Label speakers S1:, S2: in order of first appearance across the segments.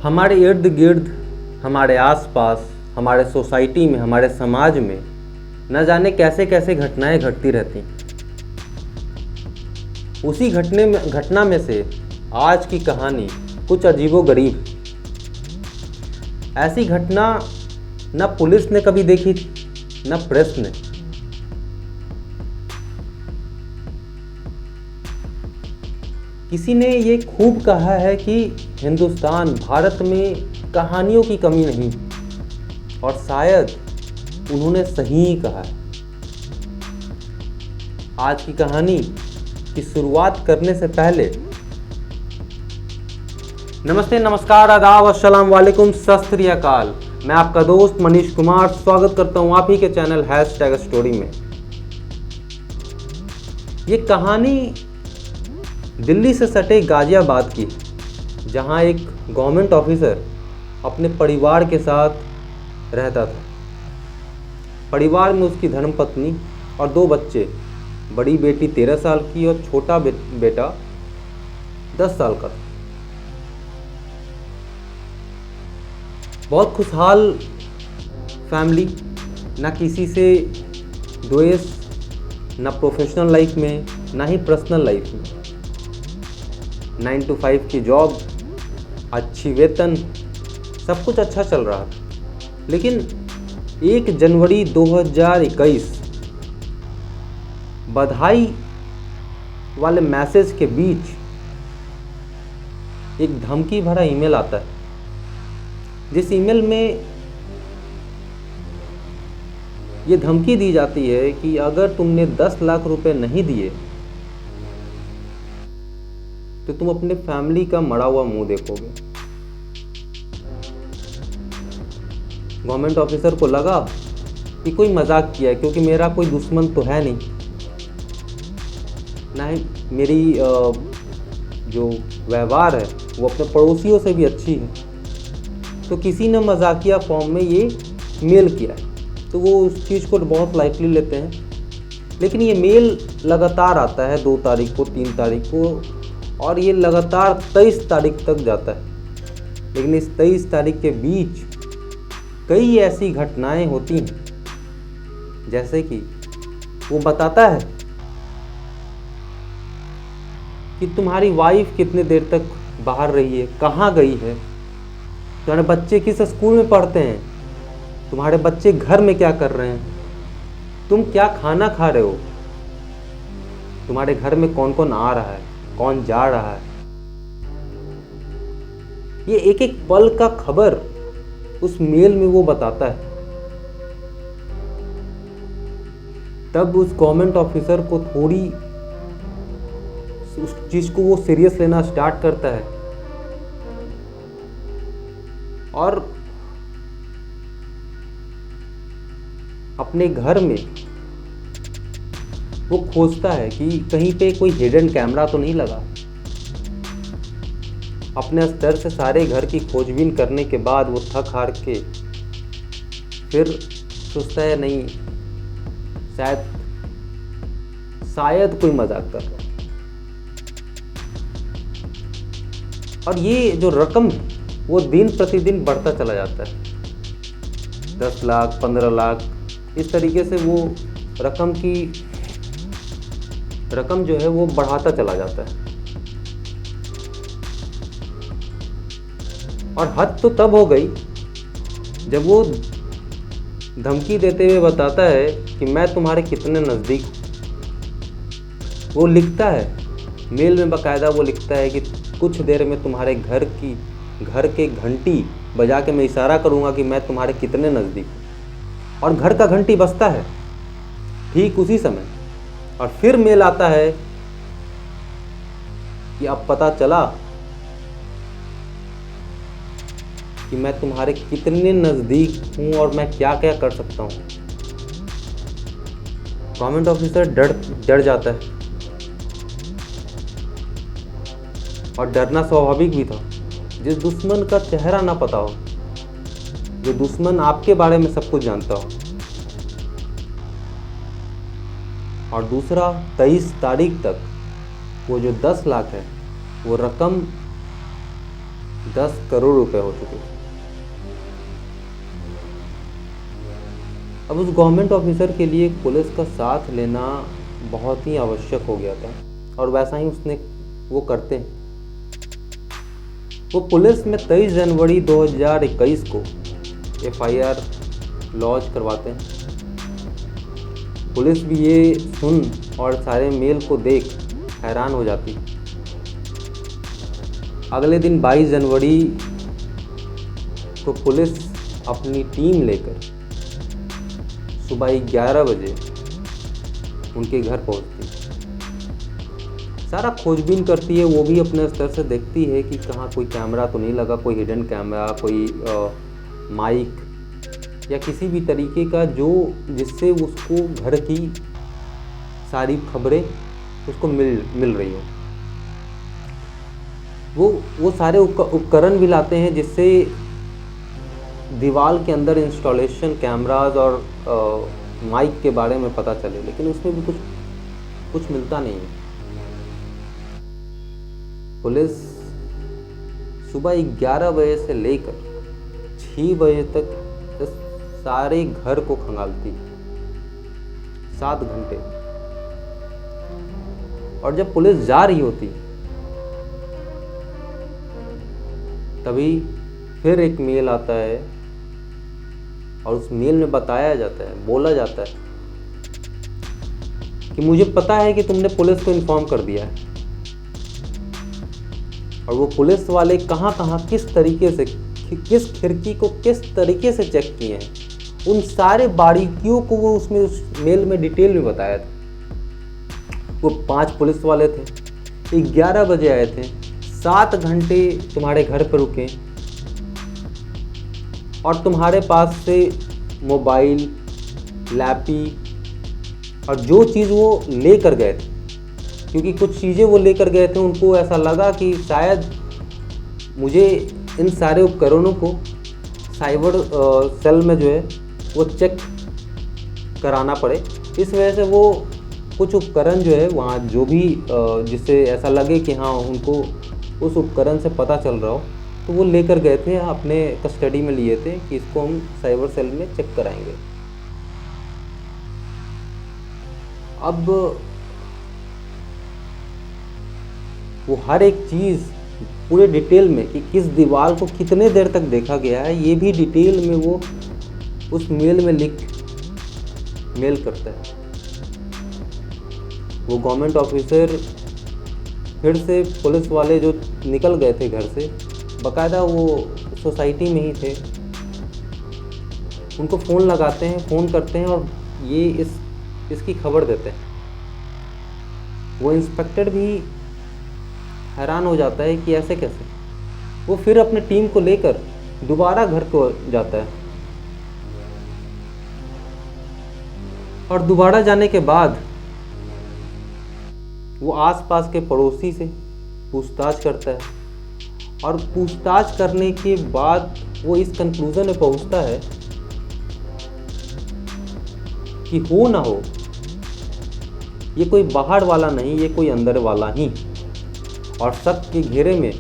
S1: हमारे इर्द गिर्द, हमारे आसपास, हमारे सोसाइटी में, हमारे समाज में न जाने कैसे कैसे घटनाएं घटती रहती। उसी घटना में से आज की कहानी कुछ अजीबोगरीब। ऐसी घटना न पुलिस ने कभी देखी थी, न प्रेस ने। किसी ने ये खूब कहा है कि हिंदुस्तान, भारत में कहानियों की कमी नहीं, और शायद उन्होंने सही ही कहा है। आज की कहानी की शुरुआत करने से पहले नमस्ते, नमस्कार, आदाब, अस्सलाम वालेकुम, सत श्री अकाल। मैं आपका दोस्त मनीष कुमार स्वागत करता हूं आप ही के चैनल #स्टोरी में। ये कहानी दिल्ली से सटे गाजियाबाद की, जहां एक गवर्नमेंट ऑफिसर अपने परिवार के साथ रहता था। परिवार में उसकी धर्मपत्नी और 2 बच्चे, बड़ी बेटी 13 साल की और छोटा बेटा 10 साल का था। बहुत खुशहाल फैमिली, ना किसी से द्वेष, ना प्रोफेशनल लाइफ में, ना ही पर्सनल लाइफ में। 9 to 5 की जॉब, अच्छी वेतन, सब कुछ अच्छा चल रहा था। लेकिन 1 जनवरी 2021 बधाई वाले मैसेज के बीच एक धमकी भरा ईमेल आता है, जिस ईमेल में ये धमकी दी जाती है कि अगर तुमने 10 लाख रुपए नहीं दिए तो तुम अपने फैमिली का मरा हुआ मुंह देखोगे। गवर्नमेंट ऑफिसर को लगा कि कोई मजाक किया है, क्योंकि मेरा कोई दुश्मन तो है नहीं, ना ही मेरी जो व्यवहार है वो अपने पड़ोसियों से भी अच्छी है। तो किसी ने मजाकिया फॉर्म में ये मेल किया है, तो वो उस चीज़ को बहुत लाइटली लेते हैं। लेकिन ये मेल लगातार आता है, 2 तारीख को, 3 तारीख को, और ये लगातार 23 तारीख तक जाता है। लेकिन इस 23 तारीख के बीच कई ऐसी घटनाएं होती हैं, जैसे कि वो बताता है कि तुम्हारी वाइफ कितने देर तक बाहर रही है, कहाँ गई है, तुम्हारे बच्चे किस स्कूल में पढ़ते हैं, तुम्हारे बच्चे घर में क्या कर रहे हैं, तुम क्या खाना खा रहे हो, तुम्हारे घर में कौन कौन आ रहा है, कौन जा रहा है। ये एक एक पल का खबर उस मेल में वो बताता है। तब उस गवर्नमेंट ऑफिसर को थोड़ी उस चीज को वो सीरियस लेना स्टार्ट करता है, और अपने घर में वो खोजता है कि कहीं पे कोई हिडन कैमरा तो नहीं लगा। अपने स्तर से सारे घर की खोजबीन करने के बाद वो थक हार के फिर सोचता है, नहीं, शायद कोई मजाक कर रहा है। और ये जो रकम है वो दिन प्रतिदिन बढ़ता चला जाता है। 10 लाख, 15 लाख, इस तरीके से वो रकम जो है वो बढ़ाता चला जाता है। और हद तो तब हो गई जब वो धमकी देते हुए बताता है कि मैं तुम्हारे कितने नज़दीक हूँ। वो लिखता है मेल में, बाकायदा वो लिखता है कि कुछ देर में तुम्हारे घर के घंटी बजा के मैं इशारा करूँगा कि मैं तुम्हारे कितने नज़दीक हूँ। और घर का घंटी बजता है ठीक उसी समय, और फिर मेल आता है कि अब पता चला कि मैं तुम्हारे कितने नज़दीक हूँ और मैं क्या क्या कर सकता हूँ। गवर्नमेंट ऑफिसर डर जाता है, और डरना स्वाभाविक भी था। जिस दुश्मन का चेहरा ना पता हो, जो दुश्मन आपके बारे में सब कुछ जानता हो। और दूसरा, 23 तारीख तक वो जो 10 लाख है वो रकम 10 करोड़ रुपए हो चुके थे। अब उस गवर्नमेंट ऑफिसर के लिए पुलिस का साथ लेना बहुत ही आवश्यक हो गया था, और वैसा ही वो करते हैं। वो पुलिस में 23 जनवरी 2021 को FIR लॉन्च करवाते हैं। पुलिस भी ये सुन और सारे मेल को देख हैरान हो जाती। अगले दिन 22 जनवरी को पुलिस अपनी टीम लेकर सुबह 11 बजे उनके घर पहुंचती, सारा खोजबीन करती है। वो भी अपने स्तर से देखती है कि कहाँ कोई कैमरा तो नहीं लगा, कोई हिडन कैमरा, कोई माइक या किसी भी तरीके का जो जिससे उसको घर की सारी खबरें उसको मिल रही हो। वो सारे उपकरण भी लाते हैं जिससे दीवार के अंदर इंस्टॉलेशन कैमराज और माइक के बारे में पता चले, लेकिन उसमें भी कुछ मिलता नहीं है। पुलिस सुबह 11 बजे से लेकर 6 बजे तक सारे घर को खंगालती, 7 घंटे। और जब पुलिस जा रही होती तभी फिर एक मेल आता है, और उस मेल में बताया जाता है, बोला जाता है कि मुझे पता है कि तुमने पुलिस को इन्फॉर्म कर दिया है। और वो पुलिस वाले कहाँ किस तरीके से, किस खिड़की को किस तरीके से चेक किए हैं, उन सारे बारीकियों को वो उसमें उस मेल में डिटेल में बताया था। वो 5 पुलिस वाले थे, 11 बजे आए थे, 7 घंटे तुम्हारे घर पर रुके, और तुम्हारे पास से मोबाइल, लैपी और जो चीज़ वो लेकर गए थे, क्योंकि कुछ चीज़ें वो लेकर गए थे, उनको ऐसा लगा कि शायद मुझे इन सारे उपकरणों को साइबर सेल में जो है वो चेक कराना पड़े। इस वजह से वो कुछ उपकरण जो है वहाँ जो भी जिससे ऐसा लगे कि हाँ उनको उस उपकरण से पता चल रहा हो, तो वो लेकर गए थे, अपने कस्टडी में लिए थे कि इसको हम साइबर सेल में चेक कराएंगे। अब वो हर एक चीज़ पूरे डिटेल में कि किस दीवार को कितने देर तक देखा गया है, ये भी डिटेल में वो उस मेल में मेल करता है। वो गवर्नमेंट ऑफिसर फिर से पुलिस वाले जो निकल गए थे घर से, बाकायदा वो सोसाइटी में ही थे, उनको फ़ोन लगाते हैं, फ़ोन करते हैं और ये इसकी खबर देते हैं। वो इंस्पेक्टर भी हैरान हो जाता है कि ऐसे कैसे। वो फिर अपने टीम को लेकर दोबारा घर को जाता है, और दोबारा जाने के बाद वो आसपास के पड़ोसी से पूछताछ करता है, और पूछताछ करने के बाद वो इस कंक्लूजन में पहुंचता है कि हो ना हो ये कोई बाहर वाला नहीं, ये कोई अंदर वाला ही, और शक के घेरे में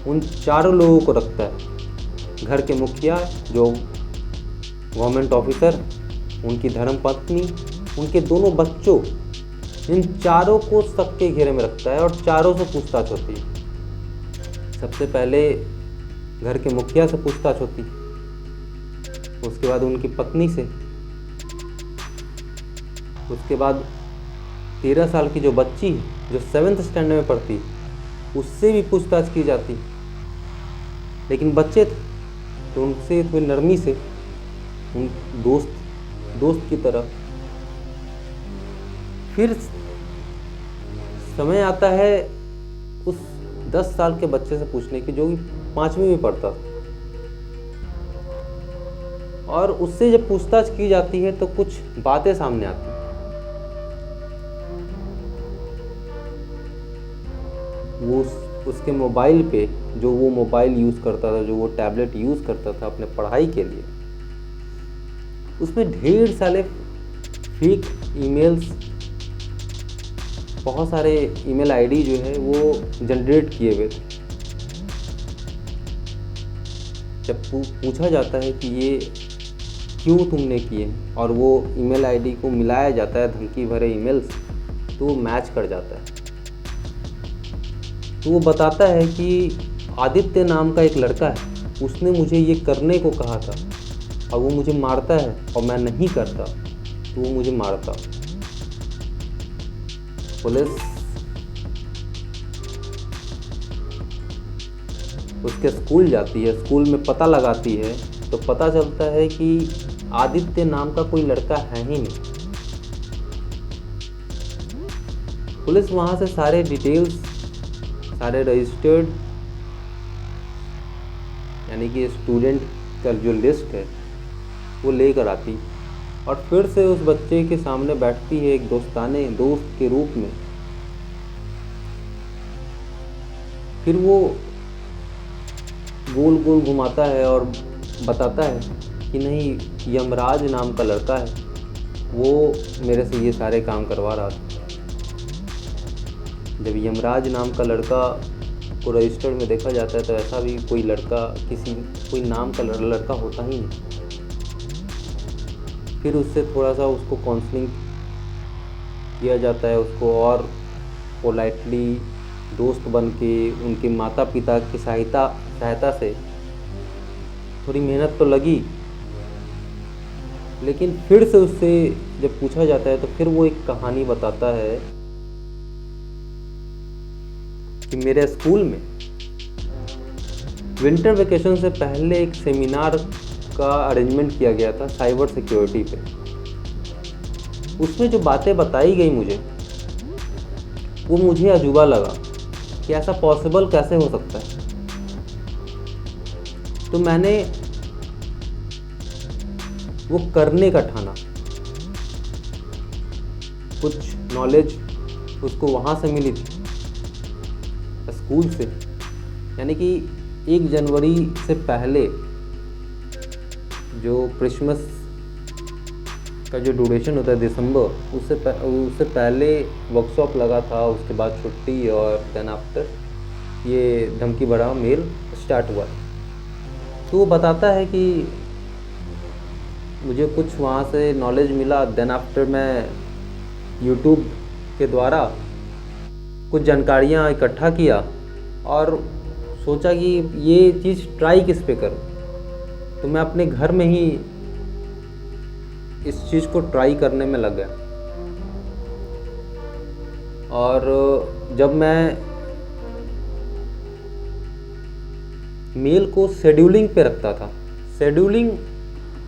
S1: उन चारों लोगों को रखता है। घर के मुखिया जो गवर्नमेंट ऑफिसर, उनकी धर्मपत्नी, उनके दोनों बच्चों, इन चारों को शक के घेरे में रखता है और चारों से पूछताछ होती है। सबसे पहले घर के मुखिया से पूछताछ होती, उसके बाद उनकी पत्नी से, उसके बाद 13 साल की जो बच्ची जो 7th स्टैंडर्ड में पढ़ती, उससे भी पूछताछ की जाती। लेकिन बच्चे थे तो उनसे थोड़ी नरमी से, उन दोस्त की तरह। फिर समय आता है उस 10 साल के बच्चे से पूछने की जो 5वीं में पढ़ता, और उससे जब पूछताछ की जाती है तो कुछ बातें सामने आती। वो उसके मोबाइल पे जो वो मोबाइल यूज़ करता था, जो वो टैबलेट यूज़ करता था अपने पढ़ाई के लिए, उसमें ढेर सारे फेक ईमेल्स, बहुत सारे ईमेल आईडी जो है वो जनरेट किए हुए थे। जब पूछा जाता है कि ये क्यों तुमने किए और वो ईमेल आईडी को मिलाया जाता है धमकी भरे ईमेल्स, तो वो मैच कर जाता है। तो वो बताता है कि आदित्य नाम का एक लड़का है, उसने मुझे ये करने को कहा था और वो मुझे मारता है और मैं नहीं करता तो वो मुझे मारता। पुलिस उसके स्कूल जाती है, स्कूल में पता लगाती है तो पता चलता है कि आदित्य नाम का कोई लड़का है ही नहीं। पुलिस वहाँ से सारे डिटेल्स, सारे रजिस्टर्ड यानी कि स्टूडेंट का जो लिस्ट है वो लेकर आती और फिर से उस बच्चे के सामने बैठती है एक दोस्त के रूप में। फिर वो गोल गोल घुमाता है और बताता है कि नहीं, यमराज नाम का लड़का है, वो मेरे से ये सारे काम करवा रहा था। जब यमराज नाम का लड़का को रजिस्टर्ड में देखा जाता है तो ऐसा भी कोई लड़का, कोई नाम का लड़का होता ही नहीं। फिर उससे थोड़ा सा उसको काउंसलिंग किया जाता है, उसको और पोलाइटली दोस्त बन के उनके माता पिता की सहायता से थोड़ी मेहनत तो लगी, लेकिन फिर से उससे जब पूछा जाता है तो फिर वो एक कहानी बताता है कि मेरे स्कूल में विंटर वेकेशन से पहले एक सेमिनार का अरेंजमेंट किया गया था साइबर सिक्योरिटी पे। उसमें जो बातें बताई गई वो मुझे अजूबा लगा कि ऐसा पॉसिबल कैसे हो सकता है। तो मैंने वो करने का ठाना। कुछ नॉलेज उसको वहाँ से मिली थी, स्कूल से, यानी कि 1 जनवरी से पहले जो क्रिसमस का जो ड्यूरेशन होता है दिसंबर, उससे पहले वर्कशॉप लगा था, उसके बाद छुट्टी और देन आफ्टर ये धमकी भरा मेल स्टार्ट हुआ। तो वो बताता है कि मुझे कुछ वहाँ से नॉलेज मिला, देन आफ्टर मैं यूट्यूब के द्वारा कुछ जानकारियाँ इकट्ठा किया और सोचा कि ये चीज़ ट्राई किस पे करूँ। तो मैं अपने घर में ही इस चीज़ को ट्राई करने में लग गया। और जब मैं मेल को शेड्यूलिंग पे रखता था, शेड्यूलिंग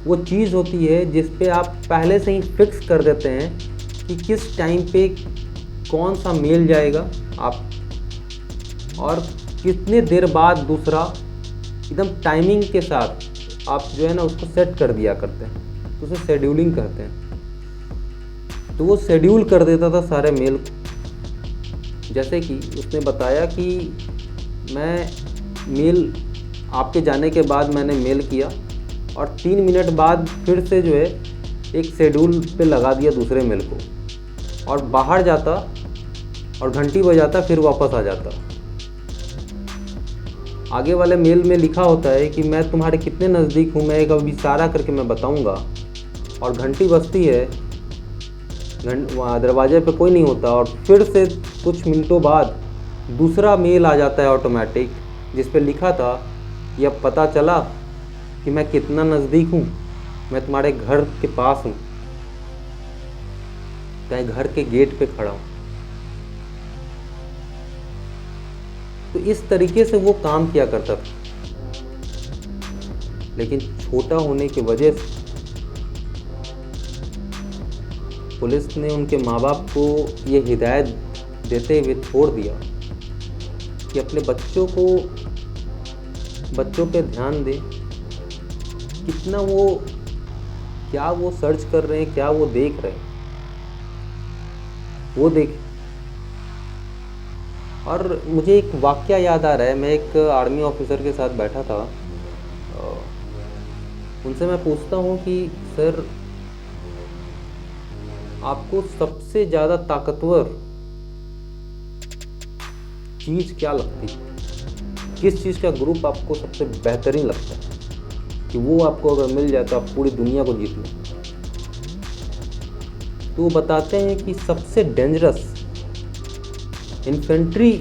S1: वो चीज़ होती है जिस पे आप पहले से ही फिक्स कर देते हैं कि किस टाइम पे कौन सा मेल जाएगा आप, और कितने देर बाद दूसरा, एकदम टाइमिंग के साथ आप जो है ना उसको सेट कर दिया करते हैं, तो उसे शेड्यूलिंग कहते हैं। तो वो शेड्यूल कर देता था सारे मेल को। जैसे कि उसने बताया कि मैं मेल आपके जाने के बाद मैंने मेल किया और 3 मिनट बाद फिर से जो है एक शेड्यूल पे लगा दिया दूसरे मेल को, और बाहर जाता और घंटी बजाता फिर वापस आ जाता। आगे वाले मेल में लिखा होता है कि मैं तुम्हारे कितने नज़दीक हूँ, मैं एक अब इशारा करके मैं बताऊँगा, और घंटी बजती है, वहाँ दरवाजे पे कोई नहीं होता, और फिर से कुछ मिनटों बाद दूसरा मेल आ जाता है ऑटोमेटिक, जिस पे लिखा था कि अब पता चला कि मैं कितना नज़दीक हूँ, मैं तुम्हारे घर के पास हूँ, मैं घर के गेट पे खड़ा हूँ। तो इस तरीके से वो काम किया करता था, लेकिन छोटा होने की वजह से पुलिस ने उनके माँ बाप को ये हिदायत देते हुए छोड़ दिया कि अपने बच्चों पे ध्यान दें, कितना क्या वो सर्च कर रहे हैं, क्या वो देख रहे हैं, वो देखें। और मुझे एक वाकया याद आ रहा है, मैं एक आर्मी ऑफिसर के साथ बैठा था, उनसे मैं पूछता हूँ कि सर आपको सबसे ज़्यादा ताकतवर चीज़ क्या लगती है, किस चीज़ का ग्रुप आपको सबसे बेहतरीन लगता है? कि वो आपको अगर मिल जाए तो आप पूरी दुनिया को जीत लो। तो वो बताते हैं कि सबसे डेंजरस, इन्फेंट्री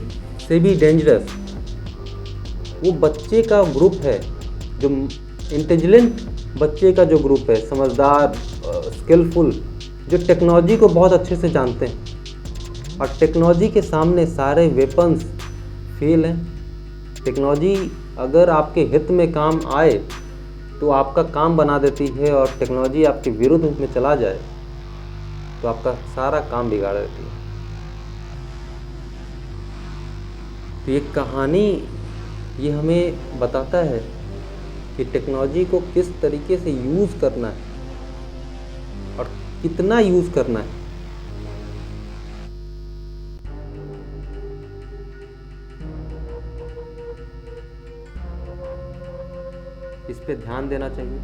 S1: से भी डेंजरस वो बच्चे का ग्रुप है, जो इंटेलिजेंट बच्चे का जो ग्रुप है, समझदार, स्किलफुल, जो टेक्नोलॉजी को बहुत अच्छे से जानते हैं। और टेक्नोलॉजी के सामने सारे वेपन्स फेल हैं। टेक्नोलॉजी अगर आपके हित में काम आए तो आपका काम बना देती है, और टेक्नोलॉजी आपके विरुद्ध में चला जाए तो आपका सारा काम बिगाड़ देती है। तो ये कहानी ये हमें बताता है कि टेक्नोलॉजी को किस तरीके से यूज़ करना है और कितना यूज़ करना है। इस पे ध्यान देना चाहिए,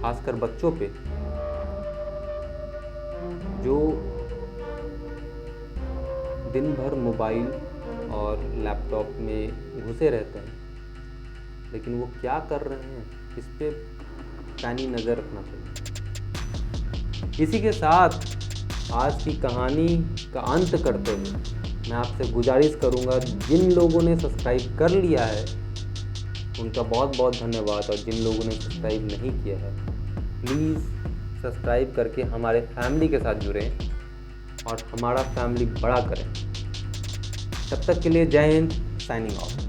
S1: खासकर बच्चों पे, जो दिन भर मोबाइल और लैपटॉप में घुसे रहते हैं, लेकिन वो क्या कर रहे हैं इस पे पैनी नज़र रखना चाहिए। इसी के साथ आज की कहानी का अंत करते हुए मैं आपसे गुजारिश करूंगा, जिन लोगों ने सब्सक्राइब कर लिया है उनका बहुत बहुत धन्यवाद, और जिन लोगों ने सब्सक्राइब नहीं किया है प्लीज़ सब्सक्राइब करके हमारे फैमिली के साथ जुड़ें और हमारा फैमिली बड़ा करें। तब तक के लिए जय हिंद, साइनिंग ऑफ।